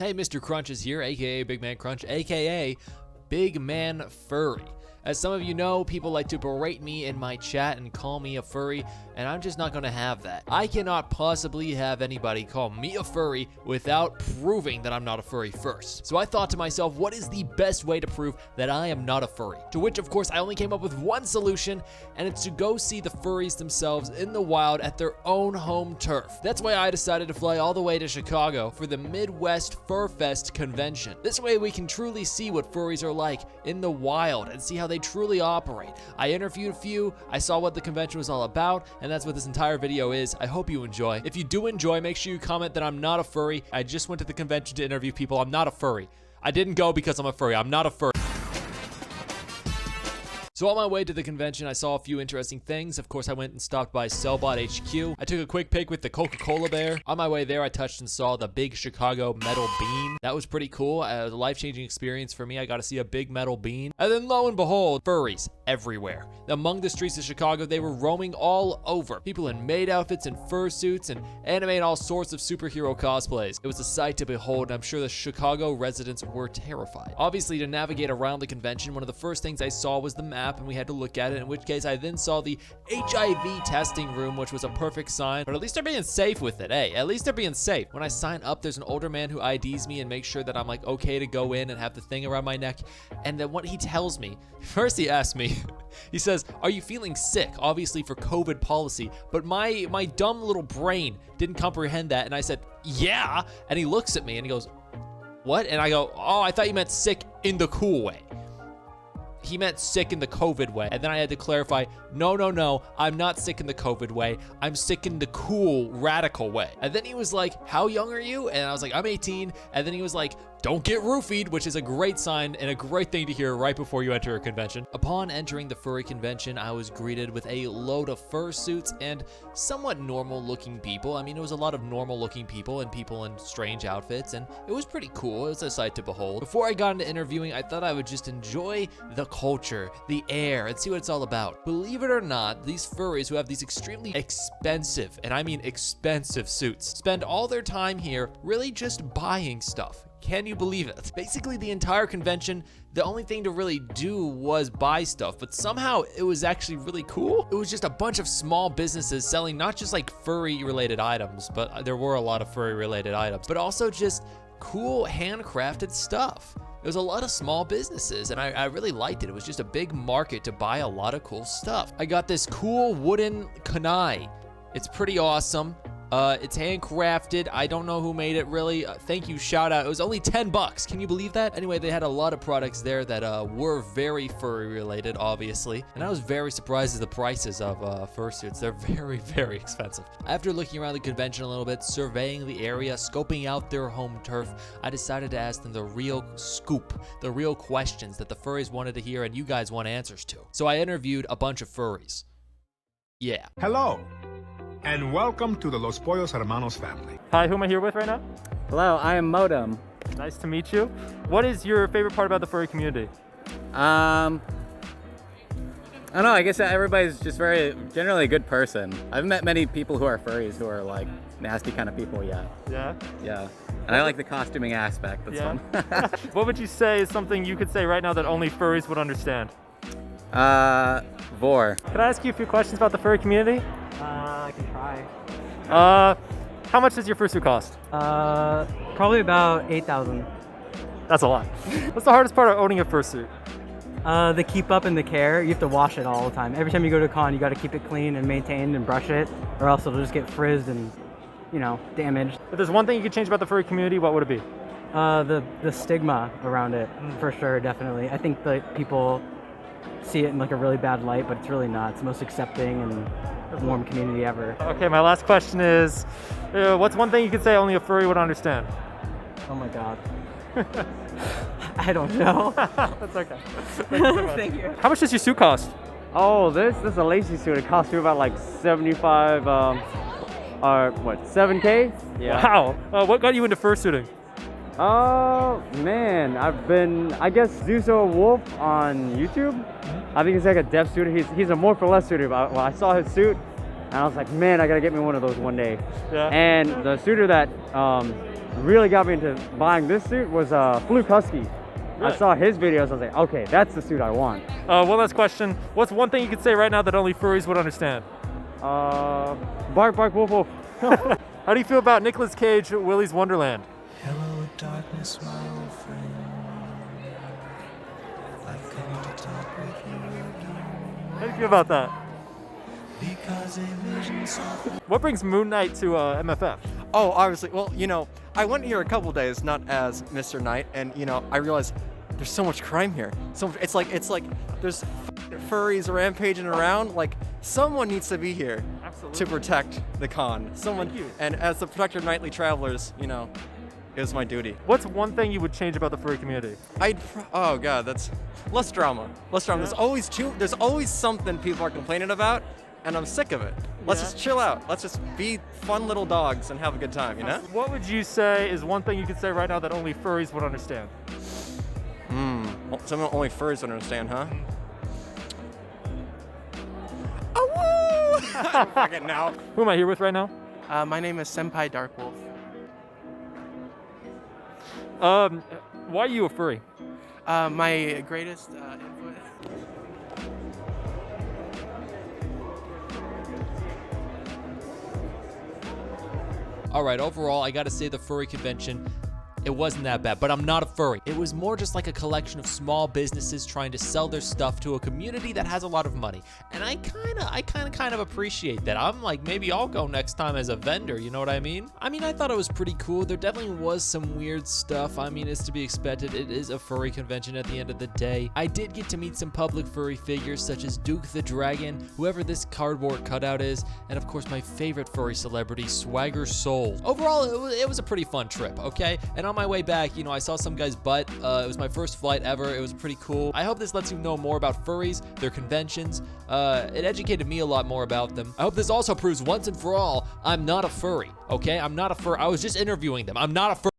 Hey, Mr. Crunches here, aka Big Man Crunch, aka Big Man Furry. As some of you know, people like to berate me in my chat and call me a furry, and I'm just not gonna have that. I cannot possibly have anybody call me a furry without proving that I'm not a furry first. So I thought to myself, what is the best way to prove that I am not a furry? To which, of course, I only came up with one solution, and it's to go see the furries themselves in the wild at their own home turf. That's why I decided to fly all the way to Chicago for the Midwest Furfest convention. This way we can truly see what furries are like in the wild and see how they truly operate. I interviewed a few, I saw what the convention was all about, and that's what this entire video is. I hope you enjoy. If you do enjoy, make sure you comment that I'm not a furry. I just went to the convention to interview people. I'm not a furry. I didn't go because I'm a furry. I'm not a furry. So on my way to the convention, I saw a few interesting things. Of course, I went and stopped by Cellbot HQ. I took a quick pic with the Coca-Cola bear. On my way there, I touched and saw the big Chicago metal bean. That was pretty cool. It was a life-changing experience for me. I got to see a big metal bean. And then lo and behold, furries everywhere. Among the streets of Chicago, they were roaming all over. People in maid outfits and fursuits and animating all sorts of superhero cosplays. It was a sight to behold, and I'm sure the Chicago residents were terrified. Obviously, to navigate around the convention, one of the first things I saw was the map, and we had to look at it, in which case I then saw the HIV testing room, which was a perfect sign, but at least they're being safe with it. Hey, at least they're being safe. When I sign up, there's an older man who IDs me and makes sure that I'm like okay to go in and have the thing around my neck. And then what he tells me, first he asks me, he says, "Are you feeling sick?" Obviously for COVID policy, but my dumb little brain didn't comprehend that, and I said, "Yeah." And he looks at me and he goes, "What?" And I go, "Oh, I thought you meant sick in the cool way." He meant sick in the COVID way. And then I had to clarify, no, I'm not sick in the COVID way. I'm sick in the cool, radical way. And then he was like, "How young are you?" And I was like, "I'm 18. And then he was like, "Don't get roofied," which is a great sign and a great thing to hear right before you enter a convention. Upon entering the furry convention, I was greeted with a load of fursuits and somewhat normal looking people. I mean, it was a lot of normal looking people and people in strange outfits, and it was pretty cool. It was a sight to behold. Before I got into interviewing, I thought I would just enjoy the culture, the air, and see what it's all about. Believe it or not, these furries who have these extremely expensive, and I mean expensive suits, spend all their time here really just buying stuff. Can you believe it? Basically the entire convention, the only thing to really do was buy stuff, but somehow it was actually really cool. It was just a bunch of small businesses selling not just like furry related items, but there were a lot of furry related items, but also just cool handcrafted stuff. There was a lot of small businesses, and I really liked it. It was just a big market to buy a lot of cool stuff. I got this cool wooden kunai. It's pretty awesome. It's handcrafted. I don't know who made it really. Thank you, shout out. It was only 10 bucks. Can you believe that? Anyway, they had a lot of products there that were very furry related, obviously. And I was very surprised at the prices of fursuits. They're very, very expensive. After looking around the convention a little bit, surveying the area, scoping out their home turf, I decided to ask them the real scoop, the real questions that the furries wanted to hear and you guys want answers to. So I interviewed a bunch of furries. Yeah. Hello, and welcome to the Los Pollos Hermanos family. Hi, who am I here with right now? Hello, I am Modem. Nice to meet you. What is your favorite part about the furry community? I don't know, I guess everybody's just generally a good person. I've met many people who are furries who are like nasty kind of people, yeah. Yeah? Yeah. And I like the costuming aspect, that's fun. What would you say is something you could say right now that only furries would understand? Vor. Can I ask you a few questions about the furry community? I can try. How much does your fursuit cost? Probably about 8,000. That's a lot. What's the hardest part of owning a fursuit? The keep up and the care. You have to wash it all the time. Every time you go to a con, you got to keep it clean and maintained and brush it, or else it'll just get frizzed and, you know, damaged. If there's one thing you could change about the furry community, what would it be? The stigma around it, for sure, definitely. I think that people see it in like a really bad light, but it's really not. It's the most accepting and warm community ever. Okay, my last question is, what's one thing you could say only a furry would understand? Oh my God. I don't know. That's okay. Thank you so much. Thank you. How much does your suit cost? Oh, this is a lacy suit. It costs you about like 75, or what, 7K? Yeah. Wow. What got you into fursuiting? Oh, man, I guess Zuso Wolf on YouTube. I think he's like a deaf suitor. He's a more for less suitor, but I saw his suit and I was like, man, I gotta get me one of those one day. Yeah. And the suitor that really got me into buying this suit was Fluke Husky. I saw his videos. I was like, okay, that's the suit I want. One last question. What's one thing you could say right now that only furries would understand? Bark, bark, woof, woof. How do you feel about Nicolas Cage at Willy's Wonderland? Hello, darkness, my old friend. I've come to talk with you again. How do you feel about that? Because a vision softly. What brings Moon Knight to MFF? Oh, obviously. Well, you know, I went here a couple days, not as Mr. Knight, and you know, I realized there's so much crime here. So it's like there's furries rampaging around. Like someone needs to be here to protect the con. Someone. Thank you. And as the protector of nightly travelers, you know, it was my duty. What's one thing you would change about the furry community? Oh god, that's less drama. Less drama. Yeah. There's always something people are complaining about, and I'm sick of it. Let's just chill out. Let's just be fun little dogs and have a good time, you know? What would you say is one thing you could say right now that only furries would understand? Something only furries would understand, huh? Fucking now. Who am I here with right now? My name is Senpai Darkwolf. Why are you a furry? My greatest input. All right, overall, I gotta say the furry convention, it wasn't that bad, but I'm not a furry. It was more just like a collection of small businesses trying to sell their stuff to a community that has a lot of money. And I kind of appreciate that. I'm like, maybe I'll go next time as a vendor, you know what I mean? I thought it was pretty cool. There definitely was some weird stuff. I mean, it's to be expected. It is a furry convention at the end of the day. I did get to meet some public furry figures such as Duke the Dragon, whoever this cardboard cutout is, and of course my favorite furry celebrity, Swagger Soul. Overall, it was a pretty fun trip, okay? And on my way back, you know, I saw some guy's butt. It was my first flight ever. It was pretty cool. I hope this lets you know more about furries, their conventions. It educated me a lot more about them. I hope this also proves once and for all, I'm not a furry, okay? I'm not a furry. I was just interviewing them. I'm not a furry.